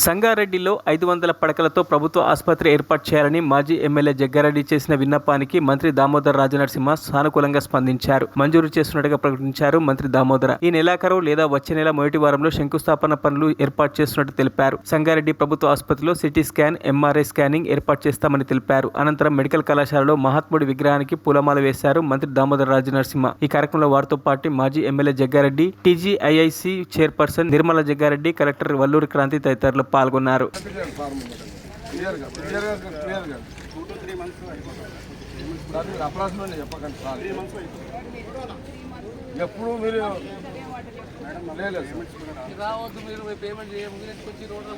సంగారెడ్డిలో 500 పడకలతో ప్రభుత్వ ఆసుపత్రి ఏర్పాటు చేయాలని మాజీ ఎమ్మెల్యే జగ్గారెడ్డి చేసిన విన్నపానికి మంత్రి దామోదర్ రాజనరసింహ సానుకూలంగా స్పందించారు. మంజూరు చేస్తున్నట్టుగా ప్రకటించారు మంత్రి దామోదర. ఈ నెలాఖరు లేదా వచ్చే నెల మొదటి వారంలో శంకుస్థాపన పనులు ఏర్పాటు చేస్తున్నట్టు తెలిపారు. సంగారెడ్డి ప్రభుత్వ ఆసుపత్రిలో సిటీ స్కాన్, ఎంఆర్ఐ స్కానింగ్ ఏర్పాటు చేస్తామని తెలిపారు. అనంతరం మెడికల్ కళాశాలలో మహాత్ముడి విగ్రహానికి పూలమాల వేశారు మంత్రి దామోదర్ రాజనరసింహ. ఈ కార్యక్రమంలో వారితో పాటు మాజీ MLA Jaggareddy, TGIIC chairperson Nirmala Jaggareddy, collector Valluri Kranti తదితరులు పాల్గొన్నారు. ఎప్పుడు మీరు రావద్దు, మీరు పేమెంట్ చేయము వచ్చి రోడ్డు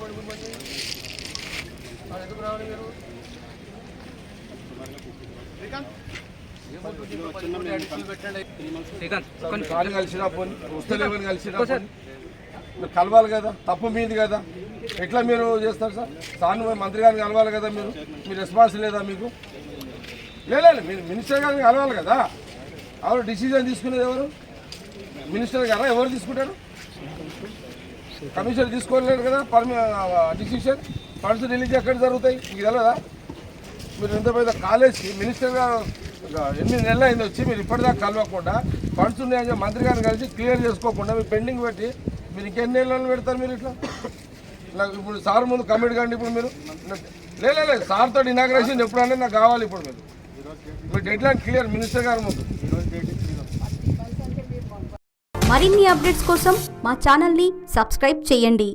ఎందుకు రావాలి మీరు కలిసినా పోనీ వస్తలేమని కలిసినా మీరు కలవాలి కదా, తప్పు మీది కదా. ఎట్లా మీరు చేస్తారు సార్? సార్ మంత్రి గారిని కలవాలి కదా, మీరు రెస్పాన్స్ లేదా మీకు? లేదు, మీరు మినిస్టర్ గారిని కలవాలి కదా. ఎవరు డిసిజన్ తీసుకునేది? ఎవరు? మినిస్టర్ గారా? ఎవరు తీసుకుంటారు? కమిషనర్ తీసుకోలేరు కదా డిసిషన్. ఫండ్స్ రిలీజ్ ఎక్కడ జరుగుతాయి మీకు తెలియదా? మీరు ఎంత పెద్ద కాలేజ్కి మినిస్టర్ గారు 8 నెలలు అయింది వచ్చి, మీరు ఇప్పటిదాకా కలవకుండా ఫండ్స్ ఉన్నాయని మంత్రి గారిని కలిసి క్లియర్ చేసుకోకుండా మీరు పెండింగ్ పెట్టి మీరు ఇంకెన్ని నెలలు పెడతారు? మీరు ఇట్లా నాకు ఇప్పుడు సార్ ముందు కమిట్ కండి. ఇప్పుడు మీరు లేదు సార్తో ఇనాగ్రేషన్ ఎప్పుడన్నా నాకు కావాలి. ఇప్పుడు మీరు డెడ్ లైన్ క్లియర్ మినిస్టర్ గారి ముందు. మరిన్ని అప్డేట్స్ కోసం మా ఛానల్ని సబ్స్క్రైబ్ చేయండి.